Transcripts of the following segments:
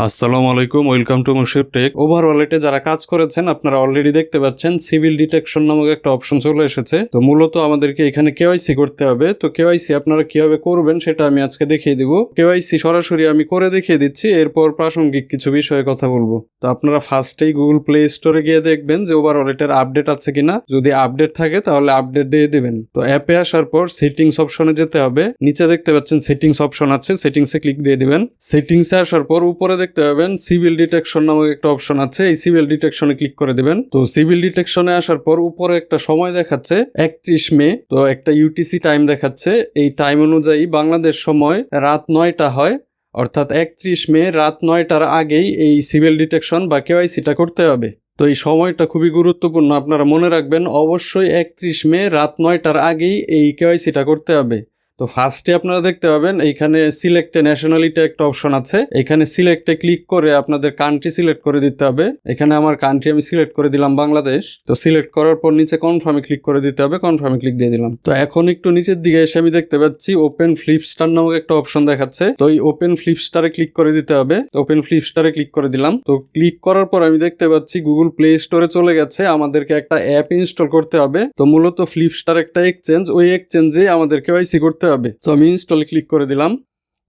আসসালামু আলাইকুম, welcome to মুশিব take. ওভারঅলেটে যারা কাজ করেছেন আপনারা অলরেডি দেখতে পাচ্ছেন সিভিল ডিটেকশন নামক একটা অপশন চলে এসেছে। তো মূলত আমাদেরকে এখানে কেওয়াইসি করতে হবে। তো কেওয়াইসি আপনারা কিভাবে করবেন সেটা আমি আজকে দেখিয়ে দিব। কেওয়াইসি সরাসরি আমি করে দেখিয়ে দিচ্ছি, এরপর প্রাসঙ্গিক কিছু বিষয়ে কথা বলবো। তো আপনারা ফার্স্টেই গুগল প্লে স্টোরে গিয়ে দেখবেন যে ওভারঅলেটের আপডেট আছে কিনা। যদি আপডেট থাকে তাহলে আপডেট দিয়ে দিবেন। তো অ্যাপে আসার পর সেটিংস অপশনে যেতে হবে। নিচে দেখতে পাচ্ছেন সেটিংস অপশন আছে, সেটিংসে ক্লিক দিয়ে দিবেন। সেটিংসে আসার পর উপরে দেখতে পাবেন সিভিল ডিটেকশন নামক একটা অপশন আছে, এই সিভিল ডিটেকশনে ক্লিক করে দিবেন। তো সিভিল ডিটেকশনে আসার পর উপরে একটা সময় দেখাচ্ছে 31 মে। তো একটা ইউটিসি টাইম দেখাচ্ছে, এই টাইম অনুযায়ী বাংলাদেশ সময় রাত 9টা হয়, অর্থাৎ 31 মে রাত 9টার আগেই এই সিভিল ডিটেকশন বা কেওয়াইসিটা করতে হবে। তো এই সময়টা খুবই গুরুত্বপূর্ণ, আপনারা মনে রাখবেন অবশ্যই 31 মে রাত 9টার আগেই এই কেওয়াইসিটা করতে হবে। তো ফার্স্টে আপনারা দেখতে পাবেন এইখানে সিলেক্টে ন্যাশনালিটি একটা অপশন আছে, এখানে সিলেক্টে ক্লিক করে আপনাদের কান্ট্রি সিলেক্ট করে দিতে হবে। এখানে আমার কান্ট্রি আমি সিলেক্ট করে দিলাম বাংলাদেশ। তো সিলেক্ট করার পর নিচে কনফার্মে ক্লিক করে দিতে হবে, কনফার্মে ক্লিক দিয়ে দিলাম। তো এখন একটু নিচের দিকে এসে আমি দেখতে পাচ্ছি ওপেন ফ্লিপস্টার নামক একটা অপশন দেখাচ্ছে। তো এই ওপেন ফ্লিপস্টারে ক্লিক করে দিতে হবে। ওপেন ফ্লিপস্টারে ক্লিক করে দিলাম। তো ক্লিক করার পর আমি দেখতে পাচ্ছি গুগল প্লে স্টোরে চলে গেছে, আমাদেরকে একটা অ্যাপ ইনস্টল করতে হবে। তো মূলত ফ্লিপস্টার একটা এক্সচেঞ্জ, ওই এক্সচেঞ্জে আমাদের কেওয়াইসি করতে হবে। তো আমি ইনস্টলে ক্লিক করে দিলাম।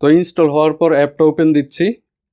তো ইনস্টল হওয়ার পর অ্যাপটা ওপেন দিচ্ছি।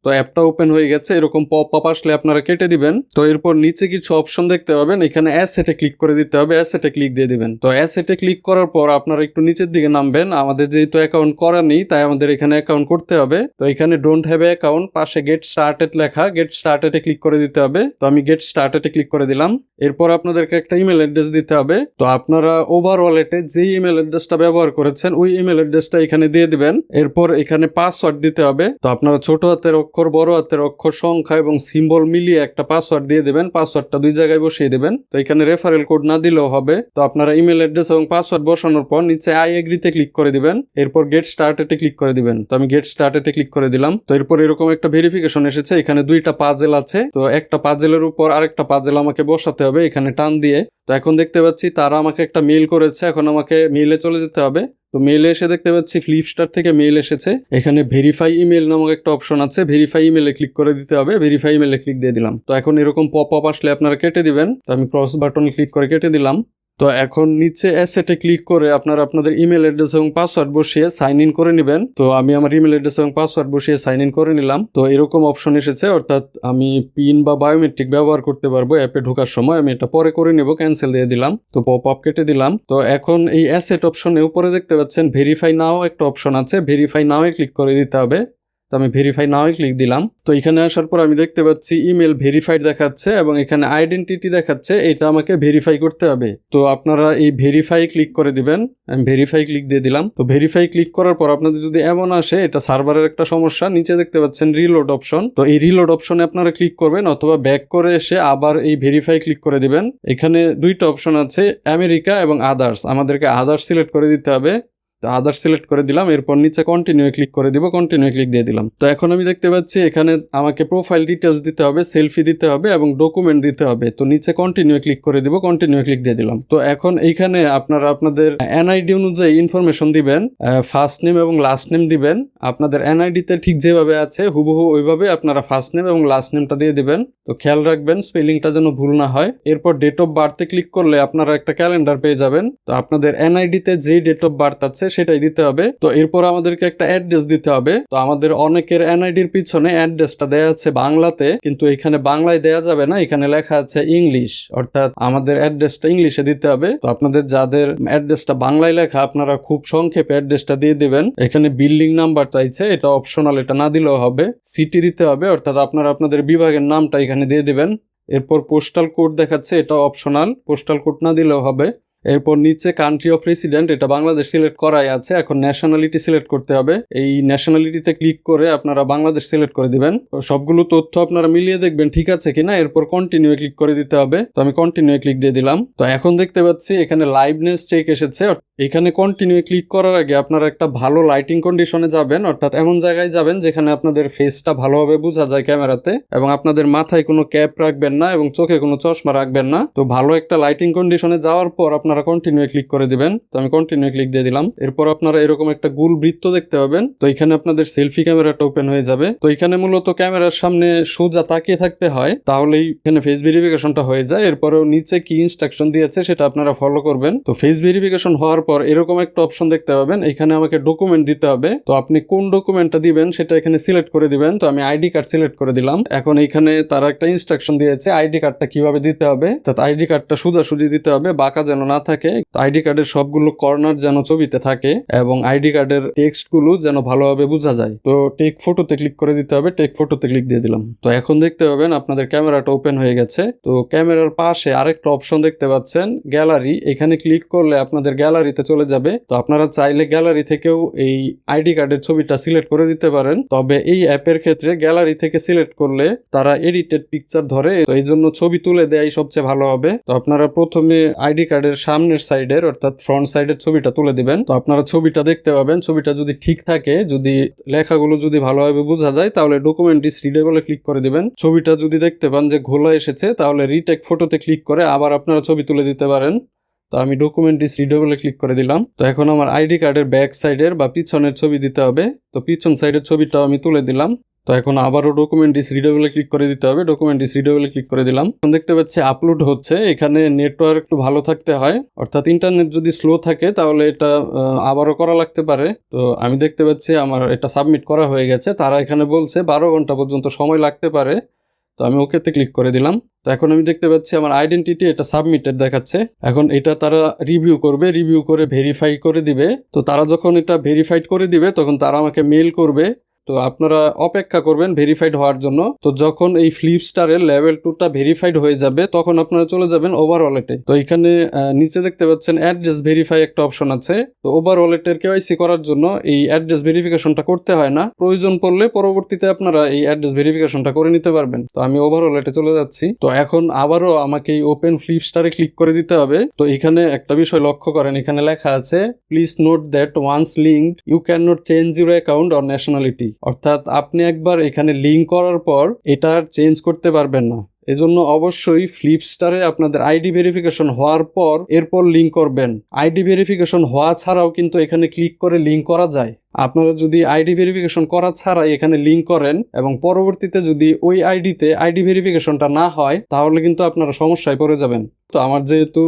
তো অ্যাপটা ওপেন হয়ে গেছে, এরকম পপ আপ আসলে আপনারা কেটে দিবেন। তো এরপর নিচে কিছু অপশন দেখতে পাবেন, এখানে অ্যাসেটে ক্লিক করে দিতে হবে, অ্যাসেটে ক্লিক দিয়ে দিবেন। তো অ্যাসেটে ক্লিক করার পর আপনারা একটু নিচের দিকে নামবেন। আমাদের যেহেতু অ্যাকাউন্ট করা নেই তাই আমাদের এখানে অ্যাকাউন্ট করতে হবে। তো এখানে ডোন্ট হ্যাভ অ্যাকাউন্ট, পাশে গেট স্টার্টেড লেখা, গেট স্টার্টেডে ক্লিক করে দিতে হবে। তো আমি গেট স্টার্টেডে ক্লিক করে দিলাম। এরপর আপনাদেরকে একটা ইমেল অ্যাড্রেস দিতে হবে। তো আপনারা ওভারঅলেটে যে ইমেল অ্যাড্রেসটা ব্যবহার করেছেন ওই ইমেল অ্যাড্রেসটা এখানে দিয়ে দিবেন। এরপর এখানে পাসওয়ার্ড দিতে হবে। তো আপনারা ছোট হাতের অক্ষর, বড় হাতের অক্ষর, সংখ্যা এবং সিম্বল মিলিয়ে একটা পাসওয়ার্ড দিয়ে দেবেন। পাসওয়ার্ডটা দুই জায়গায় বসিয়ে দেবেন। তো এখানে রেফারেল কোড না দিলেও হবে। তো আপনারা ইমেল অ্যাড্রেস এবং পাসওয়ার্ড বসানোর পর নিচে আই এগ্রিতে ক্লিক করে দিবেন। এরপর গেট স্টার্টেডে ক্লিক করে দিবেন। তো আমি গেট স্টার্টেডে ক্লিক করে দিলাম। তো এরপর এরকম একটা ভেরিফিকেশন এসেছে, এখানে দুইটা পাজেল আছে। তো একটা পাজেলের উপর আরেকটা পাজেল আমাকে বসাতে হবে এখানে টান দিয়ে। তো এখন দেখতে পাচ্ছি তারা আমাকে একটা মেইল করেছে, এখন আমাকে মেইলে চলে যেতে হবে। তো মেইলে এসে দেখতে পাচ্ছি ফ্লিপস্টার থেকে মেইল এসেছে, এখানে ভেরিফাই ইমেল নামক একটা অপশন আছে, ভেরিফাই ইমেলে ক্লিক করে দিতে হবে। ভেরিফাই ইমেলে ক্লিক দিয়ে দিলাম। তো এখন এরকম পপ আপ আসলে আপনারা কেটে দিবেন। তো আমি ক্রস বাটন ক্লিক করে কেটে দিলাম। তো এখন নিচে অ্যাসেটে ক্লিক করে আপনারা আপনাদের ইমেল অ্যাড্রেস এবং পাসওয়ার্ড বসিয়ে সাইন ইন করে নেবেন। তো আমি আমার ইমেল অ্যাড্রেস এবং পাসওয়ার্ড বসিয়ে সাইন ইন করে নিলাম। তো এরকম অপশন এসেছে, অর্থাৎ আমি পিন বা বায়োমেট্রিক ব্যবহার করতে পারবো অ্যাপে ঢোকার সময়। আমি এটা পরে করে নেব, ক্যান্সেল দিয়ে দিলাম। তো পপ আপ কেটে দিলাম। তো এখন এই অ্যাসেট অপশনে উপরে দেখতে পাচ্ছেন ভেরিফাই নাও একটা অপশন আছে, ভেরিফাই নাও এ ক্লিক করে দিতে হবে। তো আমি ভেরিফাই নাও ক্লিক দিলাম। তো এখানে আসার পর আমি দেখতে পাচ্ছি ইমেল ভেরিফাইড দেখাচ্ছে এবং এখানে আইডেন্টিটি দেখাচ্ছে, এটা আমাকে ভেরিফাই করতে হবে। তো আপনারা এই ভেরিফাই ক্লিক করে দিবেন। আমি ভেরিফাই ক্লিক দিয়ে দিলাম। তো ভেরিফাই ক্লিক করার পর আপনাদের যদি এমন আসে, এটা সার্ভারের একটা সমস্যা, নিচে দেখতে পাচ্ছেন রিলোড অপশন। তো এই রিলোড অপশনে আপনারা ক্লিক করবেন অথবা ব্যাক করে এসে আবার এই ভেরিফাই ক্লিক করে দিবেন। এখানে দুইটা অপশন আছে, আমেরিকা এবং আদার্স, আমাদেরকে আদার্স সিলেক্ট করে দিতে হবে। তো আদার সিলেক্ট করে দিলাম। এরপর নিচে কন্টিনিউ ক্লিক করে দিব, কন্টিনিউ ক্লিক দিয়ে দিলাম। তো এখন আমি দেখতে পাচ্ছি এখানে আমাকে প্রোফাইল ডিটেলস দিতে হবে, সেলফি দিতে হবে এবং ডকুমেন্ট দিতে হবে। তো নিচে কন্টিনিউ ক্লিক করে দিব, কন্টিনিউ ক্লিক দিয়ে দিলাম। তো এখন এইখানে আপনারা আপনাদের এনআইডি অনুযায়ী ইনফরমেশন দিবেন, ফার্স্ট নেম এবং লাস্ট নেম দিবেন। আপনাদের এনআইডিতে ঠিক যেভাবে আছে হুবহু ওইভাবে আপনারা ফার্স্ট নেম এবং লাস্ট নেমটা দিয়ে দিবেন। তো খেয়াল রাখবেন স্পেলিংটা যেন ভুল না হয়। এরপর ডেট অফ বার্থে ক্লিক করলে আপনারা একটা ক্যালেন্ডার পেয়ে যাবেন। তো আপনাদের এনআইডিতে যে ডেট অফ বার্থ আছে সেটাই দিতে হবে। তো এরপর আমাদেরকে একটা অ্যাড্রেস দিতে হবে। তো আমাদের অনেকের এনআইডির পিছনে অ্যাড্রেসটা দেয়া আছে বাংলাতে, কিন্তু এখানে বাংলায় দেয়া যাবে না, এখানে লেখা আছে ইংলিশ, অর্থাৎ আমাদের অ্যাড্রেসটা ইংলিশে দিতে হবে। তো আপনাদের যাদের অ্যাড্রেসটা বাংলায় লেখা আপনারা খুব সংক্ষেপে অ্যাড্রেসটা দিয়ে দিবেন। এখানে বিল্ডিং নাম্বার চাইছে, এটা অপশনাল, এটা না দিলেও হবে। সিটি দিতে হবে, অর্থাৎ আপনারা আপনাদের বিভাগের নামটা এখানে দিয়ে দিবেন। এরপর পোস্টাল কোড দেখাচ্ছে, এটা অপশনাল, পোস্টাল কোড না দিলেও হবে। এরপর নিচে কান্ট্রি অফ রেসিডেন্ট, এটা বাংলাদেশ সিলেক্ট করাই আছে, এখন ন্যাশনালিটি সিলেক্ট করতে হবে। এই ন্যাশনালিটিতে ক্লিক করে আপনারা বাংলাদেশ সিলেক্ট করে দিবেন। সবগুলো তথ্য আপনারা মিলিয়ে দেখবেন ঠিক আছে কিনা, এরপর কন্টিনিউ ক্লিক করে দিতে হবে। তো আমি কন্টিনিউ ক্লিক দিয়ে দিলাম। তো এখন দেখতে পাচ্ছি এখানে লাইভনেস চেক এসেছে। এখানে কন্টিনিউ ক্লিক করার আগে আপনারা একটা ভালো লাইটিং কন্ডিশনে যাবেন, অর্থাৎ এমন জায়গায় যাবেন যেখানে আপনাদের ফেসটা ভালোভাবে বোঝা যায় ক্যামেরাতে, এবং আপনাদের মাথায় কোনো ক্যাপ রাখবেন না এবং চোখে কোনো চশমা রাখবেন না। তো ভালো একটা লাইটিং কন্ডিশনে যাওয়ার পর আপনারা কন্টিনিউ ক্লিক করে দিবেন। তো আমি কন্টিনিউ ক্লিক দিয়ে দিলাম। এরপর আপনারা এরকম একটা গোল বৃত্ত দেখতে পাবেন। তো এখানে আপনাদের সেলফি ক্যামেরাটা ওপেন হয়ে যাবে। তো এখানে মূলত ক্যামেরার সামনে সোজা তাকিয়ে থাকতে হয়, তাহলেই এখানে ফেস ভেরিফিকেশনটা হয়ে যায়। এরপরেও নিচে কি ইনস্ট্রাকশন দিয়েছে সেটা আপনারা ফলো করবেন। তো ফেস ভেরিফিকেশন হওয়ার পর এরকম একটা অপশন দেখতে পাবেন, এখানে আমাকে ডকুমেন্ট দিতে হবে। তো আপনি কোন ডকুমেন্টটা দিবেন সেটা এখানে সিলেক্ট করে দিবেন। তো আমি আইডি কার্ড সিলেক্ট করে দিলাম। এখন এখানে তারা একটা ইনস্ট্রাকশন দিয়েছে আইডি কার্ডটা কিভাবে দিতে হবে। আইডি কার্ডটা সোজাসুজি দিতে হবে, বাঁকা যেন না থাকে। আইডি কার্ডের সবগুলো কর্নার যেন ছবিতে থাকে এবং আইডি কার্ডের টেক্সট গুলো যেন ভালোভাবে বোঝা যায়। তো টেক ফটোতে ক্লিক করে দিতে হবে। টেক ফটোতে ক্লিক দিয়ে দিলাম। তো এখন দেখতে পাবেন আপনাদের ক্যামেরাটা ওপেন হয়ে গেছে। তো ক্যামেরার পাশে আরেকটা অপশন দেখতে পাচ্ছেন গ্যালারি, এখানে ক্লিক করলে আপনাদের গ্যালারিতে চলে যাবে। তো আপনারা চাইলে গ্যালারি থেকেও এই আইডি কার্ডের ছবিটা সিলেক্ট করে দিতে পারেন। তবে এই অ্যাপের ক্ষেত্রে গ্যালারি থেকে সিলেক্ট করলে তারা এডিটেড পিকচার ধরে, তো এই জন্য ছবি তুলে দেয় সবচেয়ে ভালো হবে। তো আপনারা প্রথমে আইডি কার্ডের সামনের সাইডের অর্থাৎ ফ্রন্ট সাইডের ছবিটা তুলে দিবেন। তো আপনারা ছবিটা দেখতে পাবেন, ছবিটা যদি ঠিক থাকে, যদি লেখাগুলো যদি ভালোভাবে বোঝা যায়, তাহলে ডকুমেন্ট ইজ রিডেবলে ক্লিক করে দিবেন। ছবিটা যদি দেখতে পান যে ঘোলা এসেছে, তাহলে রিটেক ফটোতে ক্লিক করে আবার আপনারা ছবি তুলে দিতে পারেন। তো আমি ডকুমেন্ট ইজ রিডেবলে ক্লিক করে দিলাম। তো এখন আমার আইডি কার্ডের ব্যাক সাইডের বা পিছনের ছবি দিতে হবে। তো পিছন সাইডের ছবিটাও আমি তুলে দিলাম। তো এখন আবারও ডকুমেন্ট ইজ রিডেবলে ক্লিক করে দিতে হবে। ডকুমেন্ট ইজ রিডেবলে ক্লিক করে দিলাম। এখন দেখতে পাচ্ছি আপলোড হচ্ছে। এখানে নেটওয়ার্ক একটু ভালো থাকতে হয়, অর্থাৎ ইন্টারনেট যদি স্লো থাকে তাহলে এটা আবারও করা লাগতে পারে। তো আমি দেখতে পাচ্ছি আমার এটা সাবমিট করা হয়ে গেছে। তারা এখানে বলছে 12 ঘন্টা পর্যন্ত সময় লাগতে পারে। তো আমি ওকেতে ক্লিক করে দিলাম। তো এখন আমি দেখতে পাচ্ছি আমার আইডেন্টিটি এটা সাবমিটেড দেখাচ্ছে। এখন এটা তারা রিভিউ করবে, রিভিউ করে ভেরিফাই করে দিবে। তো তারা যখন এটা ভেরিফাইড করে দিবে তখন তারা আমাকে মেল করবে। তো আপনারা অপেক্ষা করবেন ভেরিফাইড হওয়ার জন্য। তো যখন এই ফ্লিপস্টারের লেভেল 2টা ভেরিফাইড হয়ে যাবে তখন আপনারা চলে যাবেন ওভার ওয়ালেটে। তো এখানে নিচে দেখতে পাচ্ছেন অ্যাড্রেস ভেরিফাই একটা অপশন আছে। তো ওভার ওয়ালেটের কেওয়াইসি করার জন্য এই অ্যাড্রেস ভেরিফিকেশনটা করতে হয় না, প্রয়োজন পড়লে পরবর্তীতে আপনারা এই অ্যাড্রেস ভেরিফিকেশনটা করে নিতে পারবেন। তো আমি ওভার ওয়ালেটে চলে যাচ্ছি। তো এখন আবারও আমাকে এই ওপেন ফ্লিপস্টারে ক্লিক করে দিতে হবে। তো এখানে একটা বিষয় লক্ষ্য করেন, এখানে লেখা আছে please note that once linked you can not change your account or nationality. অর্থাৎ আপনি একবার এখানে লিঙ্ক করার পর এটা আর চেঞ্জ করতে পারবেন না। এজন্য অবশ্যই ফ্লিপস্টারে আপনাদের আইডি ভেরিফিকেশন হওয়ার পর এরপর লিঙ্ক করবেন। আইডি ভেরিফিকেশন হওয়া ছাড়াও কিন্তু এখানে ক্লিক করে লিঙ্ক করা যায়। আপনারা যদি আইডি ভেরিফিকেশন করা ছাড়াই এখানে লিঙ্ক করেন এবং পরবর্তীতে যদি ওই আইডিতে আইডি ভেরিফিকেশনটা না হয় তাহলে কিন্তু আপনারা সমস্যায় পড়ে যাবেন। তো আমার যেহেতু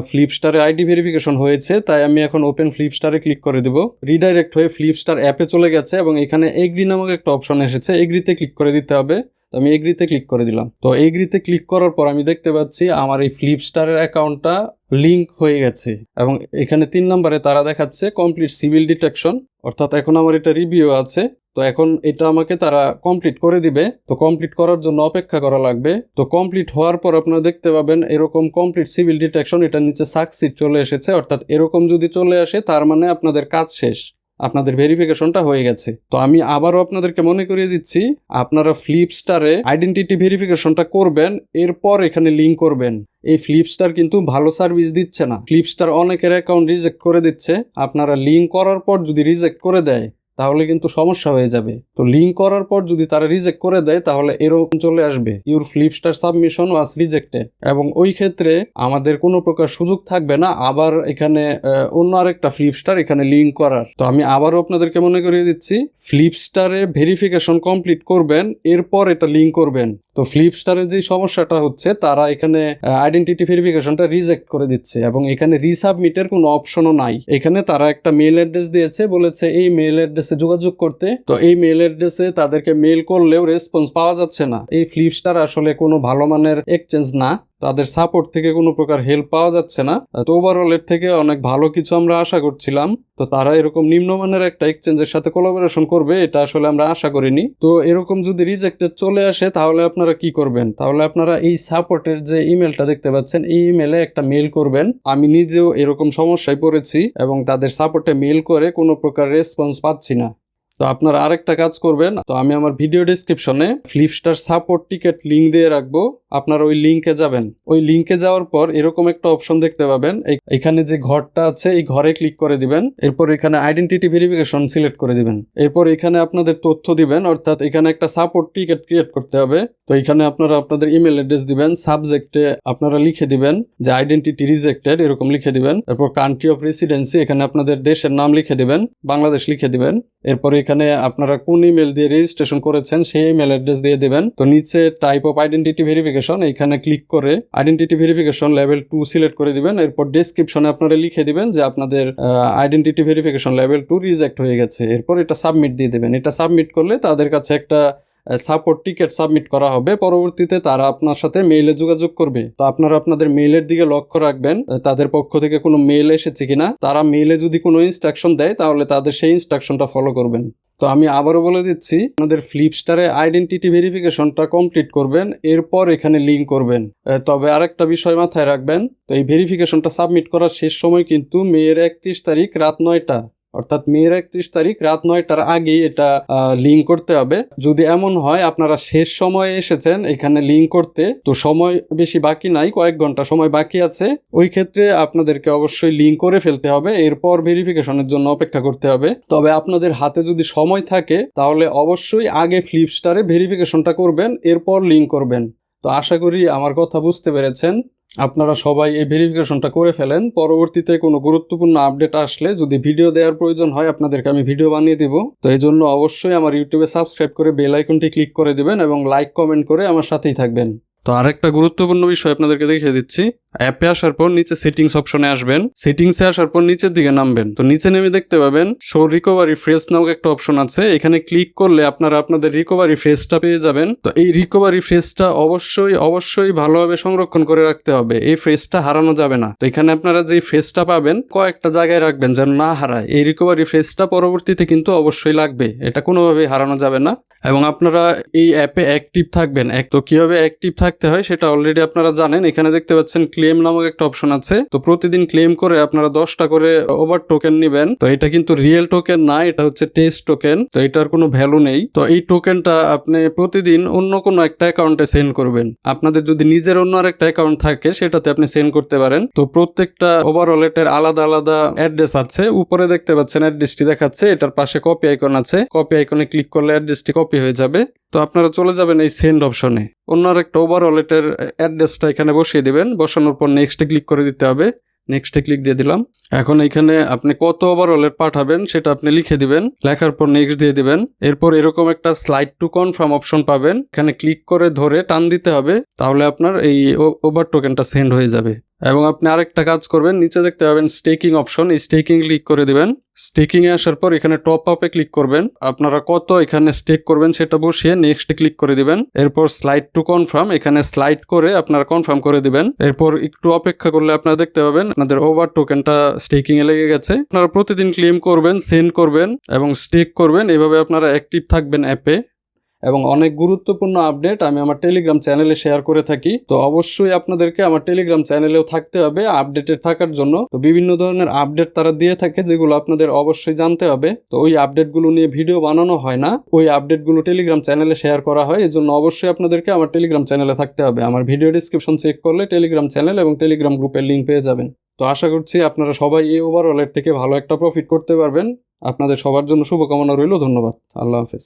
ফ্লিপস্টারে আইডি ভেরিফিকেশন হয়েছে তাই আমি এখন ওপেন ফ্লিপস্টারে ক্লিক করে দিব। রিডাইরেক্ট হয়ে ফ্লিপস্টার অ্যাপে চলে গেছে এবং এখানে এগ্রি নামক একটা অপশন এসেছে, এগ্রিতে ক্লিক করে দিতে হবে। আমি এগ্রিতে ক্লিক করে দিলাম। তো এগ্রিতে ক্লিক করার পর আমি দেখতে পাচ্ছি আমার এই ফ্লিপস্টারের অ্যাকাউন্টটা লিঙ্ক হয়ে গেছে এবং এখানে 3 নম্বরে তারা দেখাচ্ছে কমপ্লিট সিভিল ডিটেকশন, অর্থাৎ এখন আমার এটা রিভিউ আছে। তো এখন এটা আমাকে তারা কমপ্লিট করে দিবে। তো কমপ্লিট করার জন্য অপেক্ষা করা লাগবে। তো কমপ্লিট হওয়ার পর আপনারা দেখতে পাবেন এরকম কমপ্লিট সিভিল ডিটেকশন, এটা নিচে সাকসিড চলে এসেছে। অর্থাৎ এরকম যদি চলে আসে তার মানে আপনাদের কাজ শেষ, আপনাদের ভেরিফিকেশনটা হয়ে গেছে। তো আমি আবারও আপনাদেরকে মনে করিয়ে দিচ্ছি, আপনারা ফ্লিপস্টারে আইডেন্টিটি ভেরিফিকেশনটা করবেন, এরপর এখানে লিঙ্ক করবেন। এই ফ্লিপস্টার কিন্তু ভালো সার্ভিস দিচ্ছে না। ফ্লিপস্টার অনেকের অ্যাকাউন্ট রিজেক্ট করে দিচ্ছে। আপনারা লিঙ্ক করার পর যদি রিজেক্ট করে দেয় তাহলে কিন্তু সমস্যা হয়ে যাবে। তো লিঙ্ক করার পর যদি তারা রিজেক্ট করে দেয় তাহলে এরকম চলে আসবে ইউর ফ্লিপস্টার সাবমিশন ওয়াজ রিজেক্টেড, এবং ওই ক্ষেত্রে আমাদের কোনো প্রকার সুযোগ থাকবে না আবার এখানে অন্য আরেকটা ফ্লিপস্টার এখানে লিঙ্ক করার। তো আমি আবারও আপনাদেরকে মনে করিয়ে দিচ্ছি, ফ্লিপস্টারে ভেরিফিকেশন কমপ্লিট করবেন, এরপর এটা লিঙ্ক করবেন। তো ফ্লিপস্টারের যে সমস্যাটা হচ্ছে তারা এখানে আইডেন্টিটি ভেরিফিকেশনটা রিজেক্ট করে দিচ্ছে এবং এখানে রিসাবমিটের কোনো অপশনও নাই। এখানে তারা একটা মেল অ্যাড্রেস দিয়েছে, বলেছে এই মেল অ্যাড্রেসে যোগাযোগ করতে। তো এই মেল অ্যাড্রেসে তাদেরকে মেল করলেও রেসপন্স পাওয়া যাচ্ছে না। এই ফ্লিপস্টার আসলে কোনো ভালো মানের এক্সচেঞ্জ না, তাদের সাপোর্ট থেকে কোনো প্রকার হেল্প পাওয়া যাচ্ছে না। তো ওভারঅল এর থেকে অনেক ভালো কিছু আমরা আশা করছিলাম। তো তারা এরকম নিম্নমানের একটা এক্সচেঞ্জের সাথে কোলাবোরেশন করবে এটা আসলে আমরা আশা করিনি। তো এরকম যদি রিজেক্টেড চলে আসে তাহলে আপনারা কি করবেন? তাহলে আপনারা এই সাপোর্টের যে ইমেলটা দেখতে পাচ্ছেন এই ইমেলে একটা মেল করবেন। আমি নিজেও এরকম সমস্যায় পড়েছি এবং তাদের সাপোর্টে মেল করে কোনো প্রকার রেসপন্স পাচ্ছি না। তো আপনারা আরেকটা কাজ করবেন, তো আমি আমার ভিডিও ডেসক্রিপশনে ফ্লিপস্টার সাপোর্ট টিকেট লিঙ্ক দিয়ে রাখবো, আপনারা ওই লিঙ্কে যাবেন। ওই লিঙ্কে যাওয়ার পর এরকম একটা অপশন দেখতে পাবেন, এখানে যে ঘরটা আছে এই ঘরে ক্লিক করে দিবেন। এরপর এখানে আইডেন্টিটি ভেরিফিকেশন সিলেক্ট করে দিবেন। এরপর এখানে আপনাদের তথ্য দিবেন, অর্থাৎ এখানে একটা সাপোর্ট টিকেট ক্রিয়েট করতে হবে। তো এখানে আপনারা আপনাদের ইমেল অ্যাড্রেস দিবেন, সাবজেক্টে আপনারা লিখে দিবেন যে আইডেন্টিটি রিজেক্টেড এরকম লিখে দিবেন। এরপর কান্ট্রি অফ রেসিডেন্সি এখানে আপনাদের দেশের নাম লিখে দিবেন, বাংলাদেশ লিখে দিবেন। এরপর এখানে আপনারা কোন ইমেল দিয়ে রেজিস্ট্রেশন করেছেন সেই ইমেল অ্যাড্রেস দিয়ে দিবেন। তো নিচে টাইপ অফ আইডেন্টিটি ভেরিফিকেশন এখানে ক্লিক করে আইডেন্টিটি ভেরিফিকেশন লেভেল 2 সিলেক্ট করে দিবেন। এরপর ডেসক্রিপশনে আপনারা লিখে দিবেন যে আপনাদের আইডেন্টিটি ভেরিফিকেশন লেভেল 2 রিজেক্ট হয়ে গেছে। এরপর এটা সাবমিট দিয়ে দেবেন। এটা সাবমিট করলে তাদের কাছে একটা সাপোর্ট টিকেট সাবমিট করা হবে। পরবর্তীতে তারা আপনার সাথে মেইলে যোগাযোগ করবে। তো আপনারা আপনাদের মেইলের দিকে লক্ষ্য রাখবেন তাদের পক্ষ থেকে কোনো মেইল এসেছে কিনা। তারা মেইলে যদি কোনো ইনস্ট্রাকশন দেয় তাহলে তাদের সেই ইনস্ট্রাকশনটা ফলো করবেন। তো আমি আবারও বলে দিচ্ছি, আপনাদের ফ্লিপস্টারে আইডেন্টিটি ভেরিফিকেশনটা কমপ্লিট করবেন, এরপর এখানে লিঙ্ক করবেন। তবে আরেকটা বিষয় মাথায় রাখবেন, তো এই ভেরিফিকেশনটা সাবমিট করার শেষ সময় কিন্তু মের 31 তারিখ রাত 9টা, অর্থাৎ মের 31 তারিখ রাত 9টার আগেই এটা লিঙ্ক করতে হবে। যদি এমন হয় আপনারা শেষ সময়ে এসেছেন এখানে লিঙ্ক করতে, তো সময় বেশি বাকি নাই, কয়েক ঘন্টা সময় বাকি আছে, ওই ক্ষেত্রে আপনাদেরকে অবশ্যই লিঙ্ক করে ফেলতে হবে, এরপর ভেরিফিকেশনের জন্য অপেক্ষা করতে হবে। তবে আপনাদের হাতে যদি সময় থাকে তাহলে অবশ্যই আগে ফ্লিপস্টারে ভেরিফিকেশনটা করবেন, এরপর লিঙ্ক করবেন। তো আশা করি আমার কথা বুঝতে পেরেছেন। আপনারা সবাই এই ভেরিফিকেশনটা করে ফেলেন। পরবর্তীতে কোনো গুরুত্বপূর্ণ আপডেট আসলে যদি ভিডিও দেওয়ার প্রয়োজন হয় আপনাদেরকে আমি ভিডিও বানিয়ে দিব। তো এই জন্য অবশ্যই আমার ইউটিউবে সাবস্ক্রাইব করে বেল আইকনটি ক্লিক করে দিবেন এবং লাইক কমেন্ট করে আমার সাথেই থাকবেন। তো আরেকটা গুরুত্বপূর্ণ বিষয় আপনাদেরকে দেখিয়ে দিচ্ছি। অ্যাপে আসার পর নিচে সেটিংস অপশনে আসবেন, সেটিংসে আসার পর নিচের দিকে নামবেন। তো নিচে নেমে দেখতে পাবেন শো রিকভারি ফ্রেজ নামক একটা অপশন আছে, এখানে ক্লিক করলে আপনারা আপনাদের রিকভারি ফ্রেজটা পেয়ে যাবেন। তো এই রিকভারি ফ্রেজটা অবশ্যই ভালোভাবে সংরক্ষণ করে রাখতে হবে, এই ফ্রেজটা হারানো যাবে না। তো এখানে আপনারা যে ফ্রেজটা পাবেন কয়েকটা জায়গায় রাখবেন যেন না হারায়। এই রিকভারি ফ্রেজটা পরবর্তীতে কিন্তু অবশ্যই লাগবে, এটা কোনোভাবেই হারানো যাবে না। এবং আপনারা এই অ্যাপে অ্যাক্টিভ থাকবেন। তো কিভাবে অ্যাক্টিভ থাকতে হয় সেটা অলরেডি আপনারা জানেন। এখানে দেখতে পাচ্ছেন ক্লেম নামক একটা অপশন আছে। তো প্রতিদিন ক্লেম করে আপনারা 10টা করে ওভার টোকেন নেবেন। তো এটা কিন্তু রিয়েল টোকেন না, এটা হচ্ছে টেস্ট টোকেন। তো এটার কোনো ভ্যালু নেই। তো এই টোকেনটা আপনি প্রতিদিন অন্য কোনো একটা অ্যাকাউন্টে সেন্ড করবেন। আপনাদের যদি নিজের অন্য আর একটা অ্যাকাউন্ট থাকে সেটাতে আপনি সেন্ড করতে পারেন। তো প্রত্যেকটা ওভার ওয়ালেটের আলাদা আলাদা অ্যাড্রেস আছে। উপরে দেখতে পাচ্ছেন অ্যাড্রেসটি দেখাচ্ছে, এটার পাশে কপি আইকন আছে, কপি আইকনে ক্লিক করলে অ্যাড্রেসটি কপি হয়ে যাবে। তো আপনারা চলে যাবেন এই সেন্ড অপশনে, অন্য একটা ওভার ওয়ালেটের অ্যাড্রেসটা এখানে বসিয়ে দিবেন। বসানোর পর নেক্সটে ক্লিক করে দিতে হবে। নেক্সটে ক্লিক দিয়ে দিলাম। এখন এখানে আপনি কত ওভার ওয়ালেট পাঠাবেন সেটা আপনি লিখে দিবেন, লেখার পর নেক্সট দিয়ে দিবেন। এরপর এরকম একটা স্লাইড টু কনফার্ম অপশন পাবেন, এখানে ক্লিক করে ধরে টান দিতে হবে, তাহলে আপনার এই ওভার টোকেনটা সেন্ড হয়ে যাবে। এবং আপনি আরেকটা কাজ করবেন, নিচে দেখতে পাবেন স্টেকিং অপশন, এই স্টেকিং ক্লিক করে দিবেন। স্টেকিং এ আসার পর এখানে টপ আপে ক্লিক করবেন, আপনারা কত এখানে স্টেক করবেন সেটা বসিয়ে নেক্সট ক্লিক করে দিবেন। এরপর স্লাইড টু কনফার্ম, এখানে স্লাইড করে আপনারা কনফার্ম করে দিবেন। এরপর একটু অপেক্ষা করলে আপনারা দেখতে পাবেন আপনাদের ওভার টোকেনটা স্টেকিং এ লেগে গেছে। আপনারা প্রতিদিন ক্লেম করবেন, সেন্ড করবেন এবং স্টেক করবেন, এভাবে আপনারা অ্যাক্টিভ থাকবেন অ্যাপে। এবং অনেক গুরুত্বপূর্ণ আপডেট আমি আমার টেলিগ্রাম চ্যানেলে শেয়ার করে থাকি। তো অবশ্যই আপনাদেরকে আমার টেলিগ্রাম চ্যানেলেও থাকতে হবে আপডেটেড থাকার জন্য। তো বিভিন্ন ধরনের আপডেট তারা দিয়ে থাকে যেগুলো আপনাদের অবশ্যই জানতে হবে। তো ওই আপডেটগুলো নিয়ে ভিডিও বানানো হয় না, ওই আপডেটগুলো টেলিগ্রাম চ্যানেলে শেয়ার করা হয়। এজন্য অবশ্যই আপনাদেরকে আমার টেলিগ্রাম চ্যানেলে থাকতে হবে। আমার ভিডিও ডিসক্রিপশন চেক করলে টেলিগ্রাম চ্যানেল এবং টেলিগ্রাম গ্রুপের লিঙ্ক পেয়ে যাবেন। তো আশা করছি আপনারা সবাই এই ওভারঅলের থেকে ভালো একটা প্রফিট করতে পারবেন। আপনাদের সবার জন্য শুভকামনা রইল। ধন্যবাদ। আল্লাহ হাফেজ।